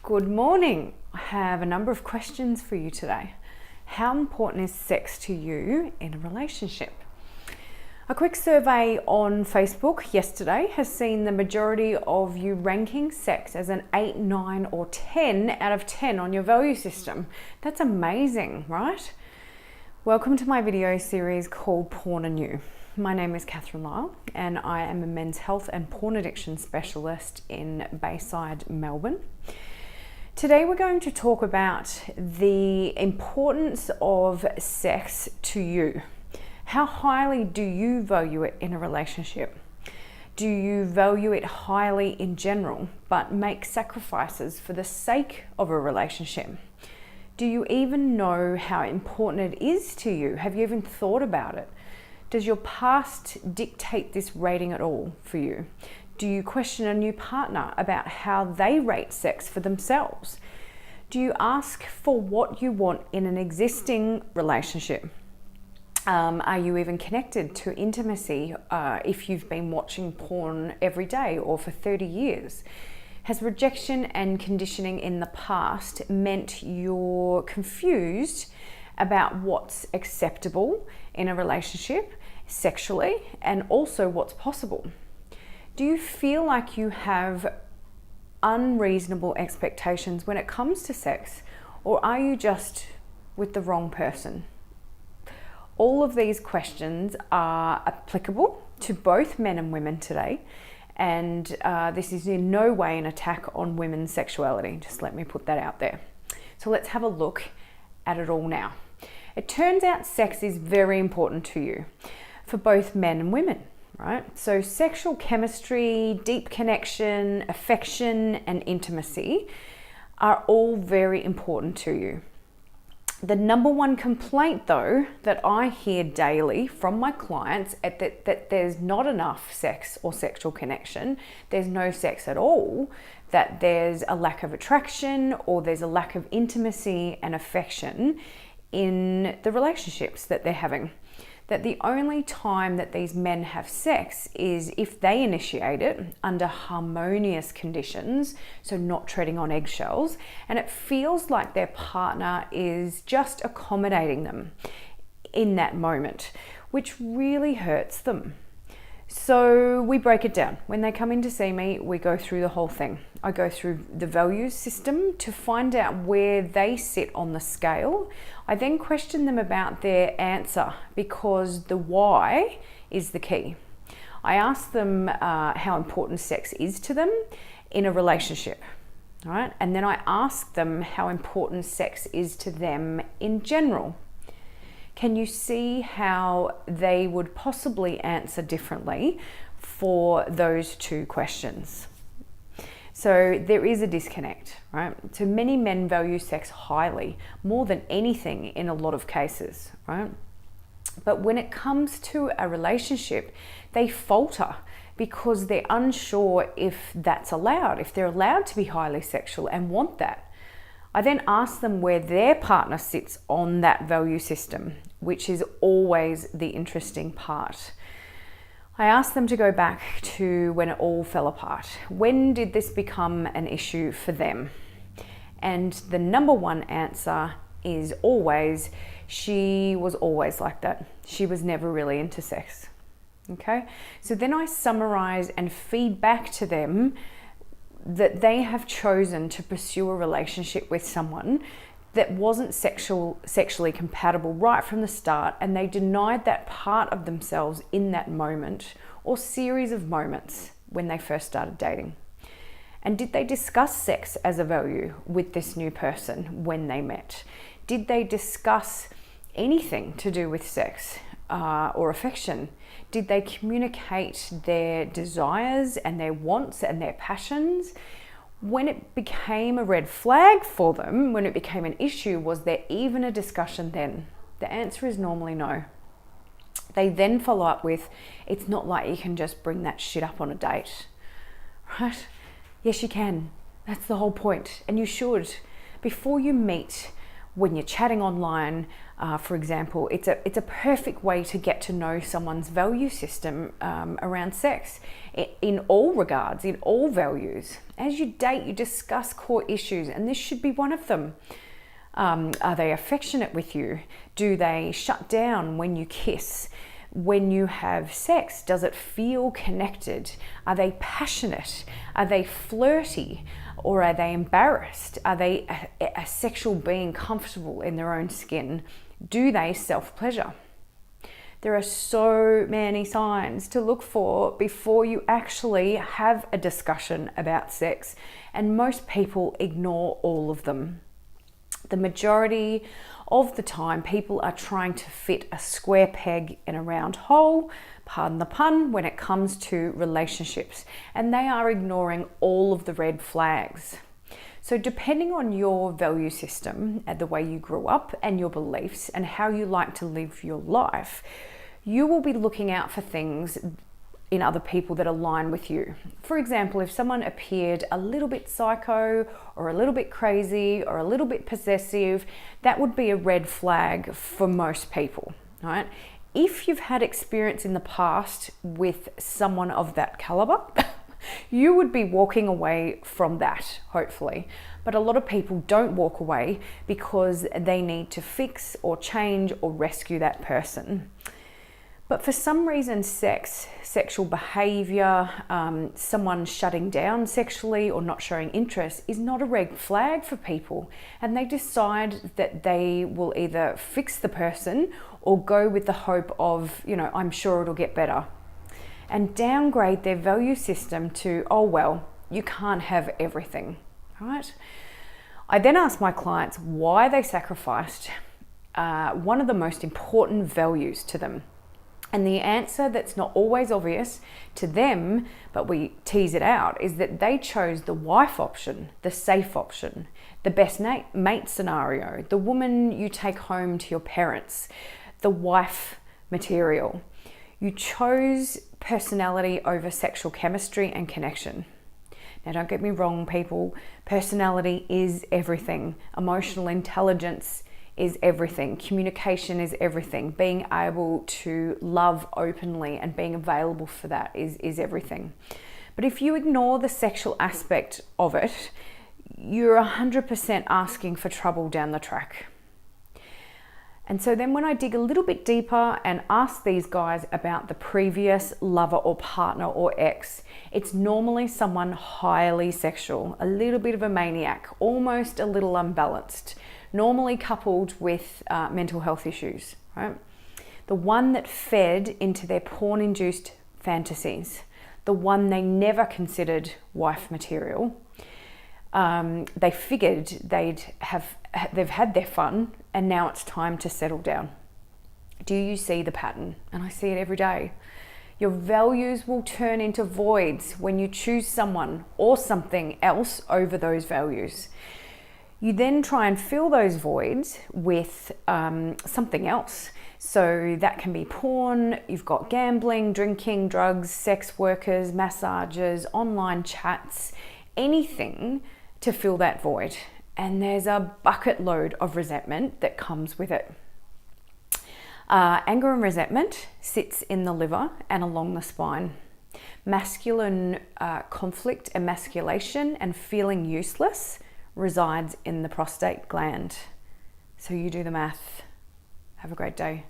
Good morning. I have a number of questions for you today. How important is sex to you in a relationship? A quick survey on Facebook yesterday has seen the majority of you ranking sex as an 8, 9 or 10 out of 10 on your value system. That's amazing, right? Welcome to my video series called Porn and You. My name is Lyell and I am a men's health and porn addiction specialist in Bayside, Melbourne. Today we're going to talk about the importance of sex to you. How highly do you value it in a relationship? Do you value it highly in general, but make sacrifices for the sake of a relationship? Do you even know how important it is to you? Have you even thought about it? Does your past dictate this rating at all for you? Do you question a new partner about how they rate sex for themselves? Do you ask for what you want in an existing relationship? Are you even connected to intimacy if you've been watching porn every day or for 30 years? Has rejection and conditioning in the past meant you're confused about what's acceptable in a relationship sexually and also what's possible? Do you feel like you have unreasonable expectations when it comes to sex, or are you just with the wrong person? All of these questions are applicable to both men and women today, and this is in no way an attack on women's sexuality. Just let me put that out there. So let's have a look at it all now. It turns out sex is very important to you for both men and women. Right? So sexual chemistry, deep connection, affection, and intimacy are all very important to you. The number one complaint, though, that I hear daily from my clients is that there's not enough sex or sexual connection, there's no sex at all, that there's a lack of attraction or there's a lack of intimacy and affection in the relationships that they're having. That the only time that these men have sex is if they initiate it under harmonious conditions, so not treading on eggshells, and it feels like their partner is just accommodating them in that moment, which really hurts them. So we break it down. When they come in to see me, we go through the whole thing. I go through the values system to find out where they sit on the scale. I then question them about their answer because the why is the key. I ask them how important sex is to them in a relationship, right? And then I ask them how important sex is to them in general. Can you see how they would possibly answer differently for those two questions? So there is a disconnect, right? So many men value sex highly, more than anything in a lot of cases, right? But when it comes to a relationship, they falter because they're unsure if that's allowed, if they're allowed to be highly sexual and want that. I then ask them where their partner sits on that value system, which is always the interesting part. I ask them to go back to when it all fell apart. When did this become an issue for them? And the number one answer is always, she was always like that. She was never really into sex. Okay? So then I summarize and feed back to them that they have chosen to pursue a relationship with someone that wasn't sexually compatible right from the start, and they denied that part of themselves in that moment or series of moments when they first started dating. And did they discuss sex as a value with this new person when they met? Did they discuss anything to do with sex or affection? Did they communicate their desires and their wants and their passions? When it became a red flag for them, when it became an issue, was there even a discussion then? The answer is normally no. They then follow up with, it's not like you can just bring that shit up on a date, right? Yes, you can. That's the whole point. And you should. Before you meet, when you're chatting online, for example, it's a perfect way to get to know someone's value system around sex in all regards, in all values. As you date, you discuss core issues, and this should be one of them. Are they affectionate with you? Do they shut down when you kiss? When you have sex, does it feel connected? Are they passionate? Are they flirty? Or are they embarrassed? Are they a sexual being comfortable in their own skin? Do they self-pleasure? There are so many signs to look for before you actually have a discussion about sex, and most people ignore all of them. The majority of the time, people are trying to fit a square peg in a round hole, pardon the pun, when it comes to relationships, and they are ignoring all of the red flags. So depending on your value system and the way you grew up and your beliefs and how you like to live your life, you will be looking out for things in other people that align with you. For example, if someone appeared a little bit psycho or a little bit crazy or a little bit possessive, that would be a red flag for most people, right? If you've had experience in the past with someone of that caliber, you would be walking away from that, hopefully. But a lot of people don't walk away because they need to fix or change or rescue that person. But for some reason, sexual behavior, someone shutting down sexually or not showing interest is not a red flag for people. And they decide that they will either fix the person or go with the hope of, I'm sure it'll get better. And downgrade their value system to, oh, well, you can't have everything, right? I then ask my clients why they sacrificed one of the most important values to them. And the answer that's not always obvious to them, but we tease it out, is that they chose the wife option, the safe option, the best mate scenario, the woman you take home to your parents, the wife material. You chose personality over sexual chemistry and connection. Now, don't get me wrong, people. Personality is everything. Emotional intelligence is everything. Communication is everything. Being able to love openly and being available for that is everything. But if you ignore the sexual aspect of it, you're 100% asking for trouble down the track. And so then when I dig a little bit deeper and ask these guys about the previous lover or partner or ex, it's normally someone highly sexual, a little bit of a maniac, almost a little unbalanced, normally coupled with mental health issues, right? The one that fed into their porn-induced fantasies, the one they never considered wife material. They figured they've had their fun and now it's time to settle down. Do you see the pattern? And I see it every day. Your values will turn into voids when you choose someone or something else over those values. You then try and fill those voids with something else. So that can be porn, you've got gambling, drinking, drugs, sex workers, massages, online chats, anything to fill that void. And there's a bucket load of resentment that comes with it. Anger and resentment sits in the liver and along the spine. Masculine conflict, emasculation, and feeling useless resides in the prostate gland. So you do the math. Have a great day.